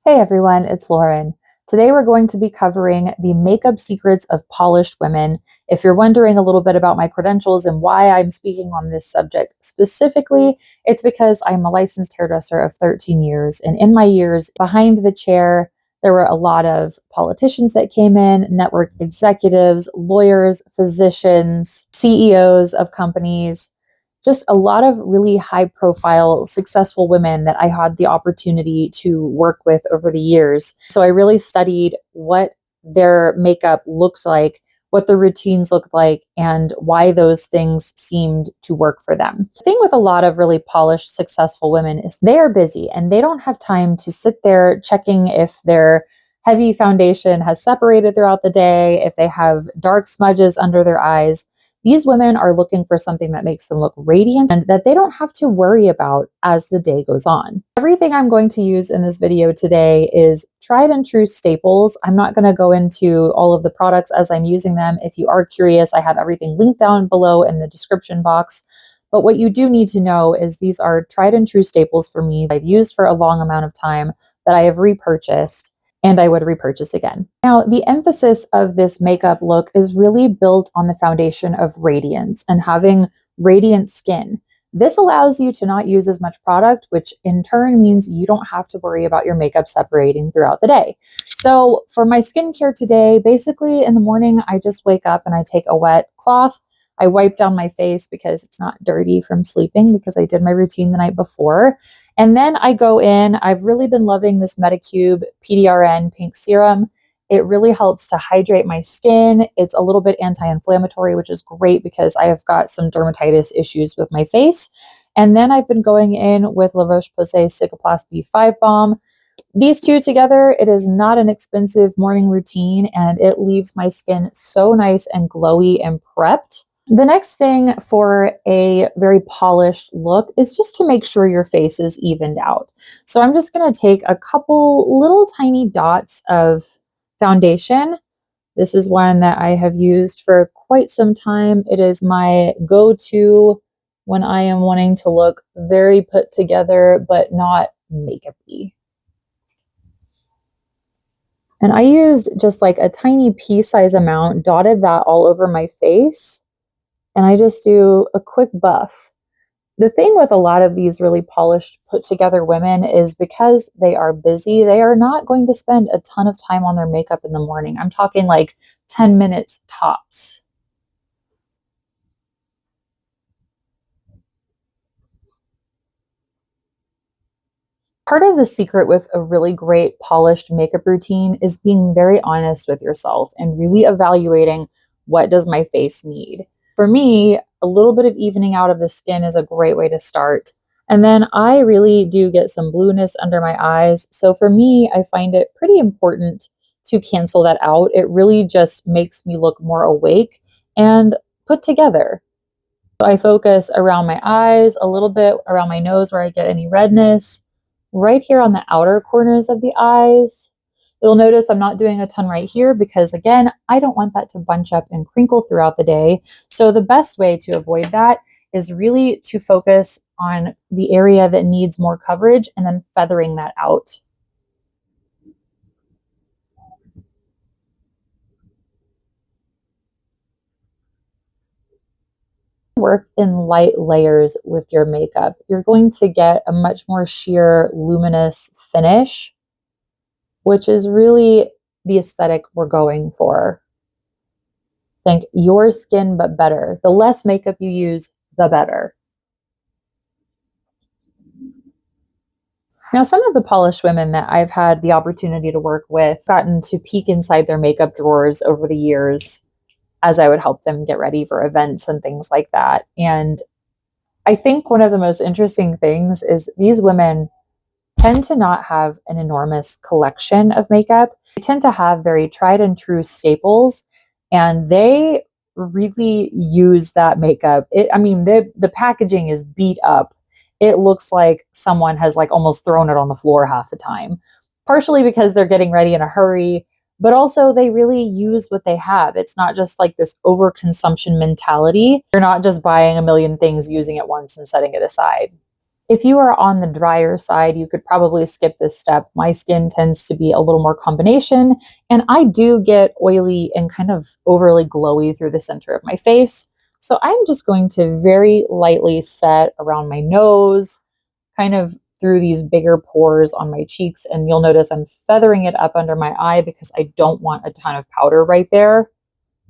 Hey everyone, it's Lauren. Today we're going to be covering the makeup secrets of polished women. If you're wondering a little bit about my credentials and why I'm speaking on this subject specifically, it's because I'm a licensed hairdresser of 13 years. And in my years behind the chair, there were a lot of politicians that came in, network executives, lawyers, physicians, CEOs of companies, just a lot of really high profile, successful women that I had the opportunity to work with over the years. So I really studied what their makeup looked like, what the routines looked like, and why those things seemed to work for them. The thing with a lot of really polished, successful women is they are busy and they don't have time to sit there checking if their heavy foundation has separated throughout the day, if they have dark smudges under their eyes. These women are looking for something that makes them look radiant and that they don't have to worry about as the day goes on. Everything I'm going to use in this video today is tried and true staples. I'm not going to go into all of the products as I'm using them. If you are curious, I have everything linked down below in the description box. But what you do need to know is these are tried and true staples for me that I've used for a long amount of time, that I have repurchased, and I would repurchase again. Now, the emphasis of this makeup look is really built on the foundation of radiance and having radiant skin. This allows you to not use as much product, which in turn means you don't have to worry about your makeup separating throughout the day. So for my skincare today, basically in the morning, I just wake up and I take a wet cloth. I wipe down my face because it's not dirty from sleeping because I did my routine the night before. And then I go in, I've really been loving this Medicube PDRN pink serum. It really helps to hydrate my skin. It's a little bit anti-inflammatory, which is great because I have got some dermatitis issues with my face. And then I've been going in with La Roche-Posay Cicaplast B5 Balm. These two together, it is not an expensive morning routine and it leaves my skin so nice and glowy and prepped. The next thing for a very polished look is just to make sure your face is evened out. So I'm just going to take a couple little tiny dots of foundation. This is one that I have used for quite some time. It is my go-to when I am wanting to look very put together, but not makeup-y. And I used just like a tiny pea-size amount, dotted that all over my face. And I just do a quick buff. The thing with a lot of these really polished, put together women is because they are busy, they are not going to spend a ton of time on their makeup in the morning. I'm talking like 10 minutes tops. Part of the secret with a really great polished makeup routine is being very honest with yourself and really evaluating, what does my face need? For me, a little bit of evening out of the skin is a great way to start. And then I really do get some blueness under my eyes. So for me, I find it pretty important to cancel that out. It really just makes me look more awake and put together. So I focus around my eyes, a little bit around my nose where I get any redness, right here on the outer corners of the eyes. You'll notice I'm not doing a ton right here because, again, I don't want that to bunch up and crinkle throughout the day. So the best way to avoid that is really to focus on the area that needs more coverage and then feathering that out. Work in light layers with your makeup. You're going to get a much more sheer, luminous finish, which is really the aesthetic we're going for. Think your skin, but better. The less makeup you use, the better. Now, some of the polished women that I've had the opportunity to work with gotten to peek inside their makeup drawers over the years as I would help them get ready for events and things like that. And I think one of the most interesting things is these women tend to not have an enormous collection of makeup. They tend to have very tried and true staples, and they really use that makeup. The packaging is beat up. It looks like someone has like almost thrown it on the floor half the time, partially because they're getting ready in a hurry, but also they really use what they have. It's not just like this overconsumption mentality. They're not just buying a million things, using it once and setting it aside. If you are on the drier side, you could probably skip this step. My skin tends to be a little more combination, and I do get oily and kind of overly glowy through the center of my face. So I'm just going to very lightly set around my nose, kind of through these bigger pores on my cheeks. And you'll notice I'm feathering it up under my eye because I don't want a ton of powder right there.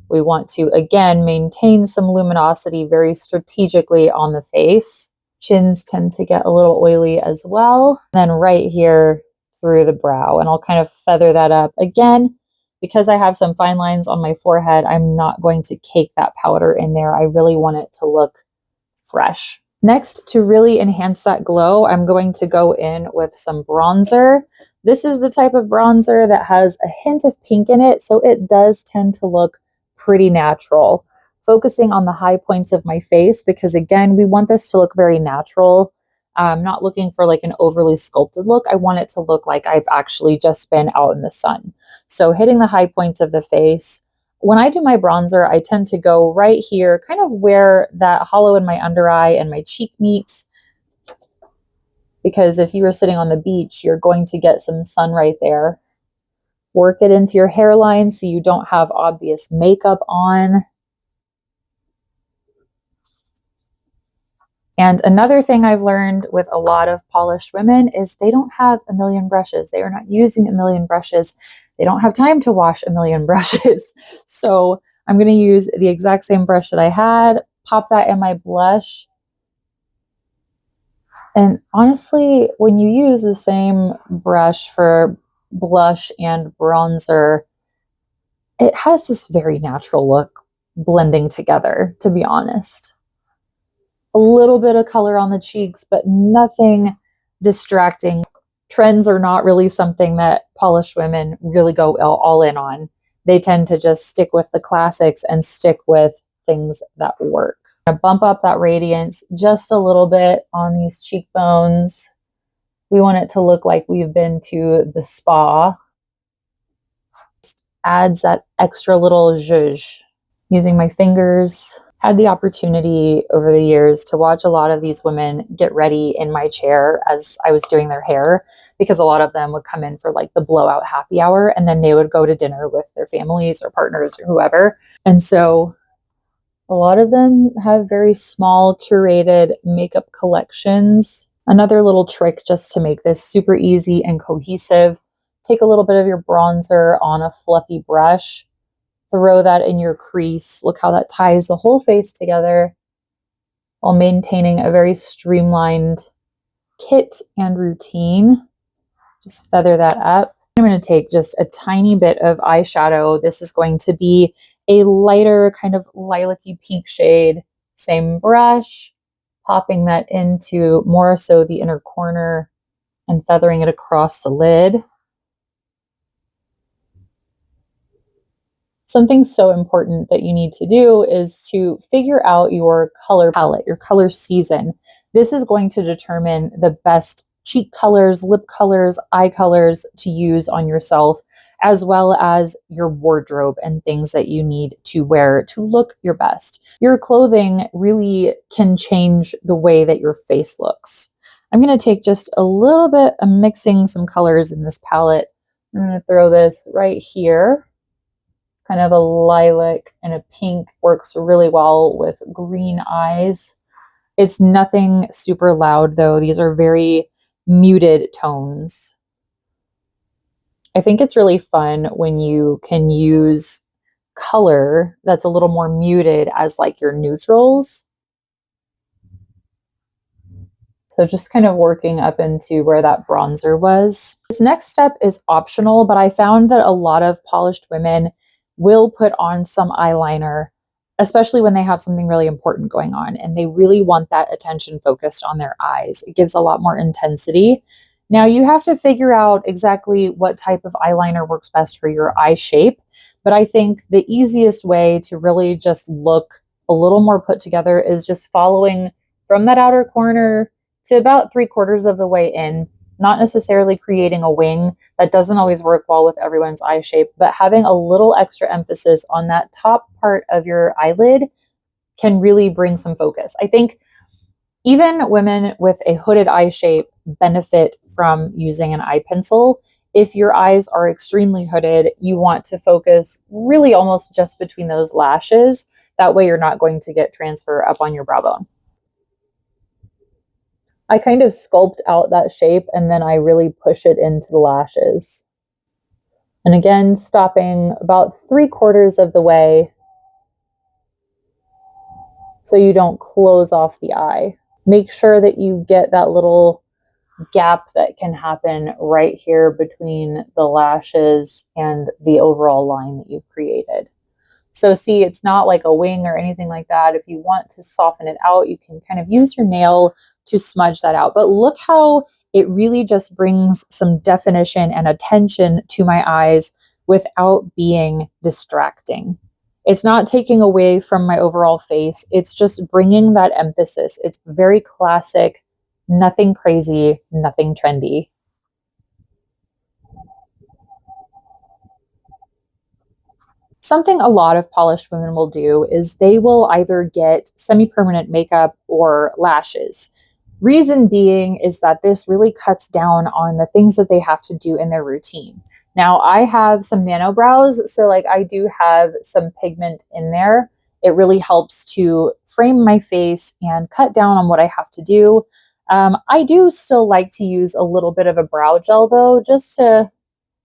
We want to, again, maintain some luminosity very strategically on the face. Chins tend to get a little oily as well. Then right here through the brow, and I'll kind of feather that up. Again, because I have some fine lines on my forehead, I'm not going to cake that powder in there. I really want it to look fresh. Next, to really enhance that glow, I'm going to go in with some bronzer. This is the type of bronzer that has a hint of pink in it, so it does tend to look pretty natural. Focusing on the high points of my face because, again, we want this to look very natural. I'm not looking for like an overly sculpted look. I want it to look like I've actually just been out in the sun. So hitting the high points of the face. When I do my bronzer, I tend to go right here, kind of where that hollow in my under eye and my cheek meets. Because if you were sitting on the beach, you're going to get some sun right there. Work it into your hairline so you don't have obvious makeup on. And another thing I've learned with a lot of polished women is they don't have a million brushes. They are not using a million brushes. They don't have time to wash a million brushes. So I'm going to use the exact same brush that I had, pop that in my blush. And honestly, when you use the same brush for blush and bronzer, it has this very natural look blending together, to be honest. A little bit of color on the cheeks, but nothing distracting. Trends are not really something that polished women really go all in on. They tend to just stick with the classics and stick with things that work. I'm gonna bump up that radiance just a little bit on these cheekbones. We want it to look like we've been to the spa. Just adds that extra little zhuzh. Using my fingers. Had the opportunity over the years to watch a lot of these women get ready in my chair as I was doing their hair, because a lot of them would come in for like the blowout happy hour and then they would go to dinner with their families or partners or whoever. And so a lot of them have very small curated makeup collections. Another little trick just to make this super easy and cohesive, take a little bit of your bronzer on a fluffy brush. Throw that in your crease. Look how that ties the whole face together while maintaining a very streamlined kit and routine. Just feather that up. I'm going to take just a tiny bit of eyeshadow. This is going to be a lighter kind of lilac-y pink shade. Same brush, popping that into more so the inner corner and feathering it across the lid. Something so important that you need to do is to figure out your color palette, your color season. This is going to determine the best cheek colors, lip colors, eye colors to use on yourself, as well as your wardrobe and things that you need to wear to look your best. Your clothing really can change the way that your face looks. I'm going to take just a little bit, I'm mixing some colors in this palette. I'm going to throw this right here. Kind of a lilac and a pink, works really well with green eyes. It's nothing super loud though. These are very muted tones. I think it's really fun when you can use color that's a little more muted as like your neutrals. So just kind of working up into where that bronzer was. This next step is optional, but I found that a lot of polished women will put on some eyeliner, especially when they have something really important going on and they really want that attention focused on their eyes. It gives a lot more intensity. Now you have to figure out exactly what type of eyeliner works best for your eye shape, but I think the easiest way to really just look a little more put together is just following from that outer corner to about 3/4 of the way in, not necessarily creating a wing. That doesn't always work well with everyone's eye shape, but having a little extra emphasis on that top part of your eyelid can really bring some focus. I think Even women with a hooded eye shape benefit from using an eye pencil. If your eyes are extremely hooded, you want to focus really almost just between those lashes. That way, you're not going to get transfer up on your brow bone. I kind of sculpt out that shape and then I really push it into the lashes. And again, stopping about 3/4 of the way so you don't close off the eye. Make sure that you get that little gap that can happen right here between the lashes and the overall line that you've created. So see, it's not like a wing or anything like that. If you want to soften it out, you can kind of use your nail to smudge that out. But look how it really just brings some definition and attention to my eyes without being distracting. It's not taking away from my overall face. It's just bringing that emphasis. It's very classic, nothing crazy, nothing trendy. Something a lot of polished women will do is they will either get semi permanent makeup or lashes. Reason being is that this really cuts down on the things that they have to do in their routine. Now, I have some nano brows, so like I do have some pigment in there. It really helps to frame my face and cut down on what I have to do. I do still like to use a little bit of a brow gel though, just to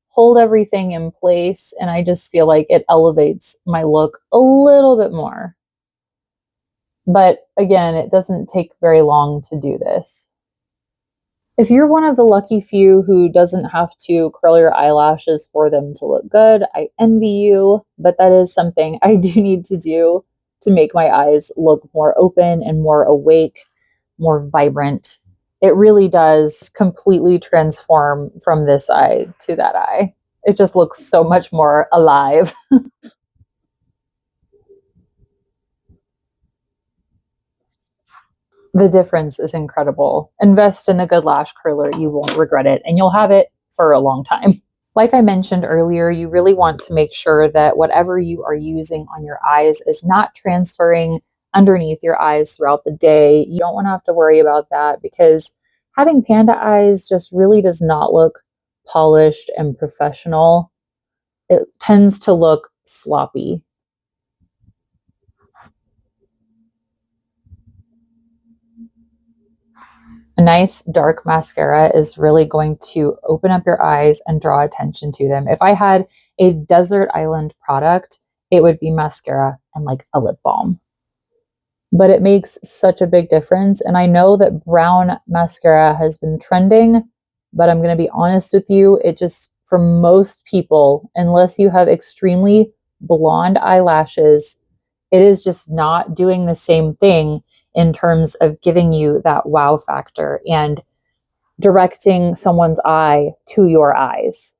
hold everything in place. And I just feel like it elevates my look a little bit more. But again, it doesn't take very long to do this. If you're one of the lucky few who doesn't have to curl your eyelashes for them to look good, I envy you, but that is something I do need to do to make my eyes look more open and more awake, more vibrant. It really does completely transform from this eye to that eye. It just looks so much more alive. The difference is incredible. Invest in a good lash curler. You won't regret it, and you'll have it for a long time. Like I mentioned earlier, you really want to make sure that whatever you are using on your eyes is not transferring underneath your eyes throughout the day. You don't want to have to worry about that because having panda eyes just really does not look polished and professional. It tends to look sloppy. A nice dark mascara is really going to open up your eyes and draw attention to them. If I had a desert island product, it would be mascara and like a lip balm. But it makes such a big difference. And I know that brown mascara has been trending, but I'm going to be honest with you, it just, for most people, unless you have extremely blonde eyelashes, it is just not doing the same thing in terms of giving you that wow factor and directing someone's eye to your eyes.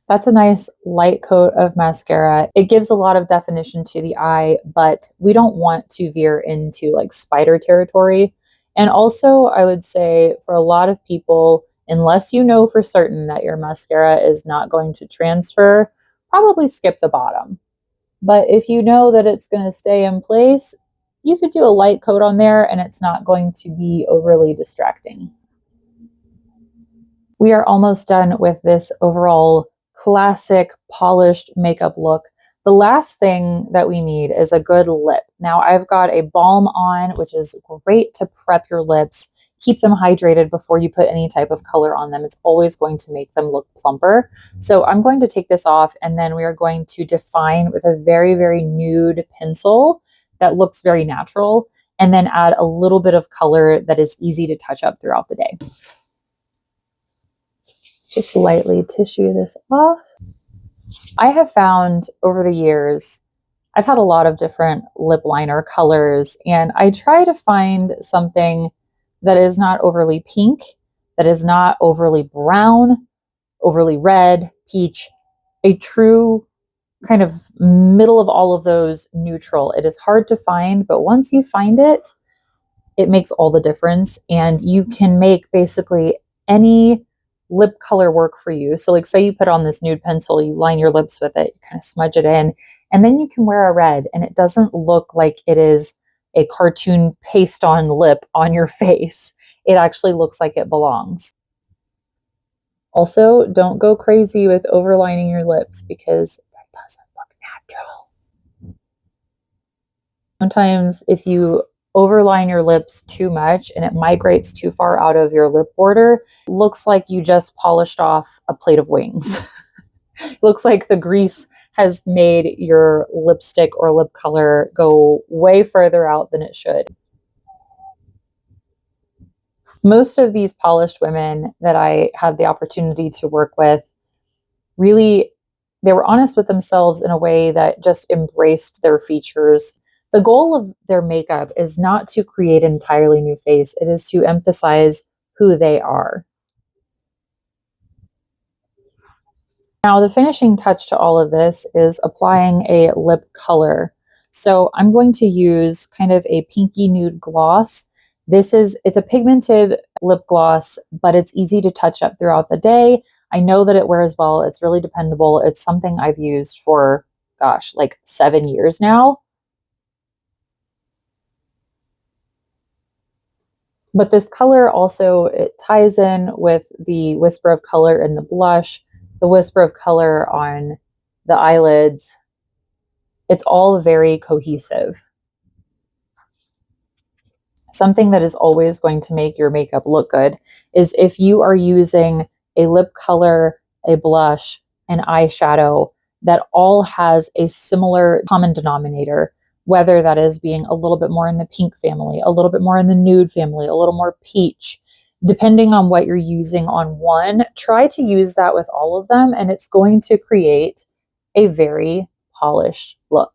That's a nice light coat of mascara. It gives a lot of definition to the eye, but we don't want to veer into like spider territory. And also, I would say for a lot of people, unless you know for certain that your mascara is not going to transfer, probably skip the bottom. But if you know that it's going to stay in place, you could do a light coat on there and it's not going to be overly distracting. We are almost done with this overall classic polished makeup look. The last thing that we need is a good lip. Now I've got a balm on, which is great to prep your lips, keep them hydrated before you put any type of color on them. It's always going to make them look plumper. So I'm going to take this off and then we are going to define with a very, very nude pencil that looks very natural and then add a little bit of color that is easy to touch up throughout the day. Just lightly tissue this off. I have found over the years, I've had a lot of different lip liner colors, and I try to find something that is not overly pink, that is not overly brown, overly red, peach, a true kind of middle of all of those neutral. It is hard to find, but once you find it, it makes all the difference. And you can make basically any lip color work for you. So like say you put on this nude pencil, you line your lips with it, you kind of smudge it in, And then you can wear a red and it doesn't look like it is a cartoon paste on lip on your face. It actually looks like it belongs. Also, don't go crazy with overlining your lips because that doesn't look natural. Sometimes if you overline your lips too much and it migrates too far out of your lip border, it looks like you just polished off a plate of wings. It looks like the grease has made your lipstick or lip color go way further out than it should. Most of these polished women that I had the opportunity to work with really, they were honest with themselves in a way that just embraced their features. The goal of their makeup is not to create an entirely new face, it is to emphasize who they are. Now, the finishing touch to all of this is applying a lip color. So I'm going to use kind of a pinky nude gloss. It's a pigmented lip gloss, but it's easy to touch up throughout the day. I know that it wears well. It's really dependable. It's something I've used for, gosh, like 7 years now. But this color also, it ties in with the whisper of color in the blush, the whisper of color on the eyelids. It's all very cohesive. Something that is always going to make your makeup look good is if you are using a lip color, a blush, an eyeshadow that all has a similar common denominator, whether that is being a little bit more in the pink family, a little bit more in the nude family, a little more peach. Depending on what you're using on one, try to use that with all of them, and it's going to create a very polished look.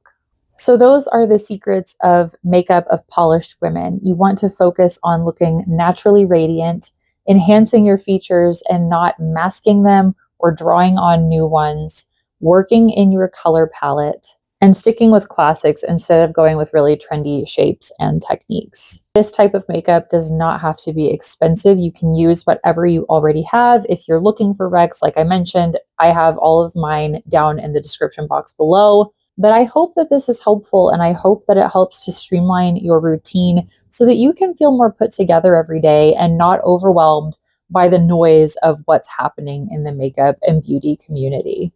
So, those are the secrets of makeup of polished women. You want to focus on looking naturally radiant, enhancing your features and not masking them or drawing on new ones, working in your color palette, and sticking with classics instead of going with really trendy shapes and techniques. This type of makeup does not have to be expensive. You can use whatever you already have. If you're looking for recs, like I mentioned, I have all of mine down in the description box below. But I hope that this is helpful and I hope that it helps to streamline your routine so that you can feel more put together every day and not overwhelmed by the noise of what's happening in the makeup and beauty community.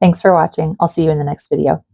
Thanks for watching. I'll see you in the next video.